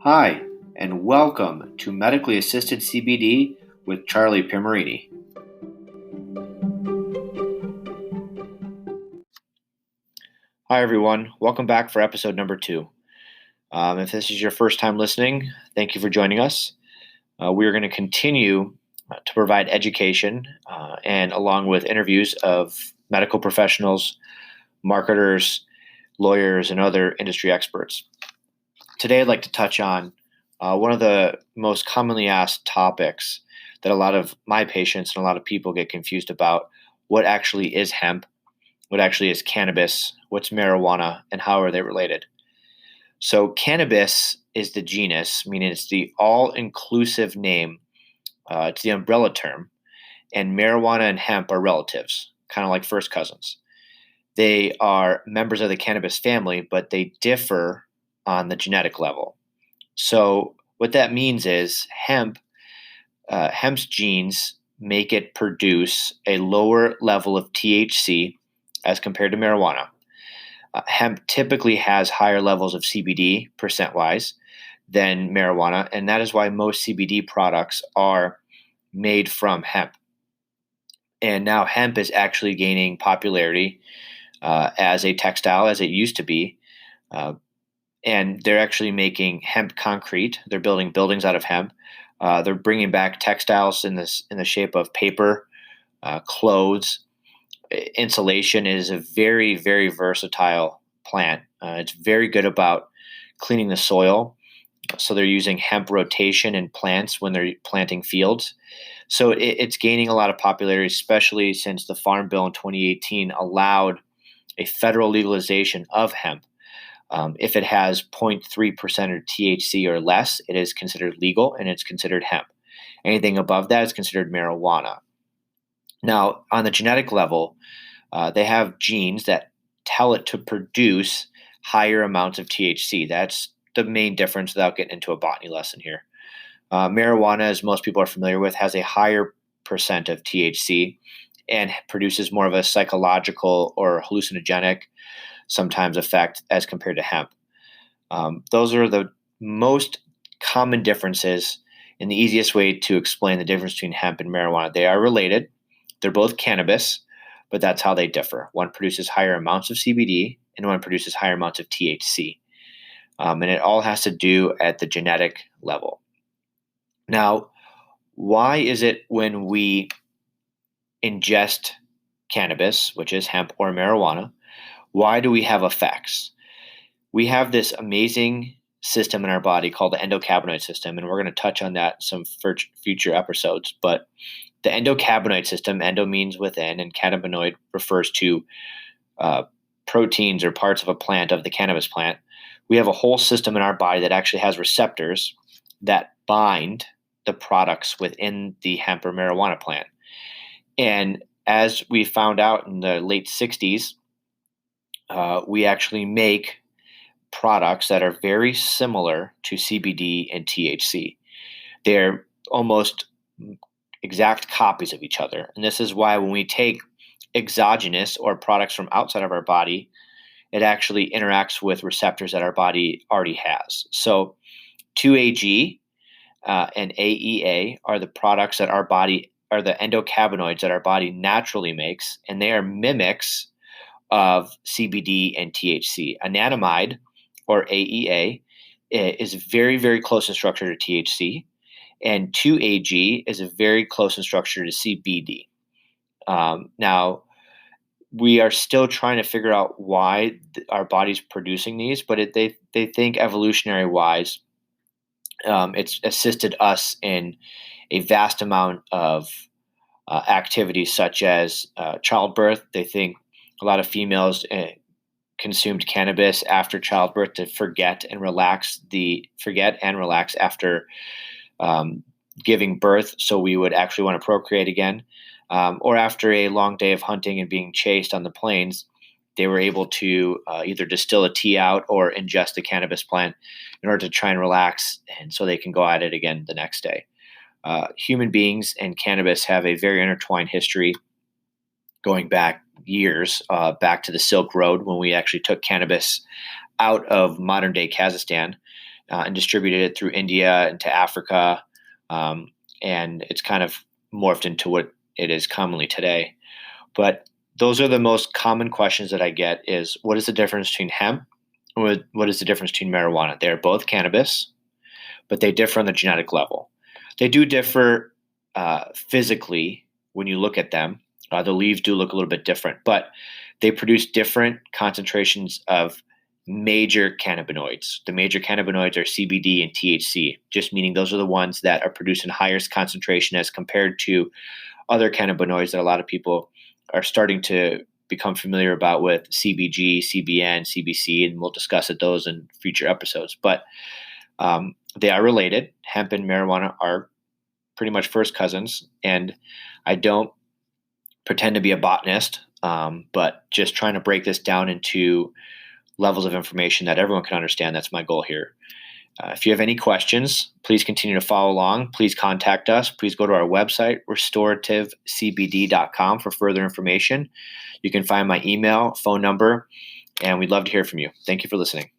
Hi, and welcome to Medically Assisted CBD with Charlie Pimarini. Hi, everyone. Welcome back for episode number 2. If this is your first time listening, thank you for joining us. We are going to continue to provide education and along with interviews of medical professionals, marketers, lawyers, and other industry experts. Today, I'd like to touch on one of the most commonly asked topics that a lot of my patients and a lot of people get confused about: what actually is hemp, what actually is cannabis, what's marijuana, and how are they related? So cannabis is the genus, meaning it's the all-inclusive name. It's the umbrella term, and marijuana and hemp are relatives, kind of like first cousins. They are members of the cannabis family, but they differ on the genetic level. So what that means is hemp's genes make it produce a lower level of THC as compared to marijuana. Hemp typically has higher levels of CBD percent-wise than marijuana, and that is why most CBD products are made from hemp. And now hemp is actually gaining popularity as a textile, as it used to be. And they're actually making hemp concrete. They're building buildings out of hemp. They're bringing back textiles in the shape of paper, clothes. Insulation is a very, very versatile plant. It's very good about cleaning the soil. So they're using hemp rotation in plants when they're planting fields. So it's gaining a lot of popularity, especially since the Farm Bill in 2018 allowed a federal legalization of hemp. If it has 0.3% of THC or less, it is considered legal and it's considered hemp. Anything above that is considered marijuana. Now, on the genetic level, they have genes that tell it to produce higher amounts of THC. That's the main difference without getting into a botany lesson here. Marijuana, as most people are familiar with, has a higher percent of THC and produces more of a psychological or hallucinogenic sometimes effect as compared to hemp. Those are the most common differences and the easiest way to explain the difference between hemp and marijuana. They are related. They're both cannabis, but that's how they differ. One produces higher amounts of CBD and one produces higher amounts of THC. And it all has to do at the genetic level. Now, why is it when we ingest cannabis, which is hemp or marijuana, why do we have effects? We have this amazing system in our body called the endocannabinoid system, and we're going to touch on that in some future episodes. But the endocannabinoid system, endo means within, and cannabinoid refers to proteins or parts of a plant, of the cannabis plant. We have a whole system in our body that actually has receptors that bind the products within the hemp or marijuana plant. And as we found out in the late 60s, we actually make products that are very similar to CBD and THC. They're almost exact copies of each other. And this is why when we take exogenous or products from outside of our body, it actually interacts with receptors that our body already has. So 2-AG and AEA are the products that our body, are the endocannabinoids that our body naturally makes, and they are mimics of CBD and THC. Anandamide, or AEA, is very, very close in structure to THC, and 2-AG is very close in structure to CBD. Now, we are still trying to figure out why our body's producing these, but they think evolutionary-wise, it's assisted us in a vast amount of activities such as childbirth. They think a lot of females consumed cannabis after childbirth to forget and relax after giving birth, so we would actually want to procreate again. Or after a long day of hunting and being chased on the plains, they were able to either distill a tea out or ingest the cannabis plant in order to try and relax, and so they can go at it again the next day. Human beings and cannabis have a very intertwined history going back years, back to the Silk Road, when we actually took cannabis out of modern-day Kazakhstan and distributed it through India into Africa. And it's kind of morphed into what it is commonly today. But those are the most common questions that I get is, what is the difference between hemp? What is the difference between marijuana? They're both cannabis, but they differ on the genetic level. They do differ physically when you look at them. The leaves do look a little bit different, but they produce different concentrations of major cannabinoids. The major cannabinoids are CBD and THC, just meaning those are the ones that are produced in highest concentration as compared to other cannabinoids that a lot of people are starting to become familiar about with CBG, CBN, CBC, and we'll discuss those in future episodes. But they are related. Hemp and marijuana are pretty much first cousins, and I don't pretend to be a botanist, but just trying to break this down into levels of information that everyone can understand. That's my goal here. If you have any questions, please continue to follow along. Please contact us. Please go to our website, restorativecbd.com, for further information. You can find my email, phone number, and we'd love to hear from you. Thank you for listening.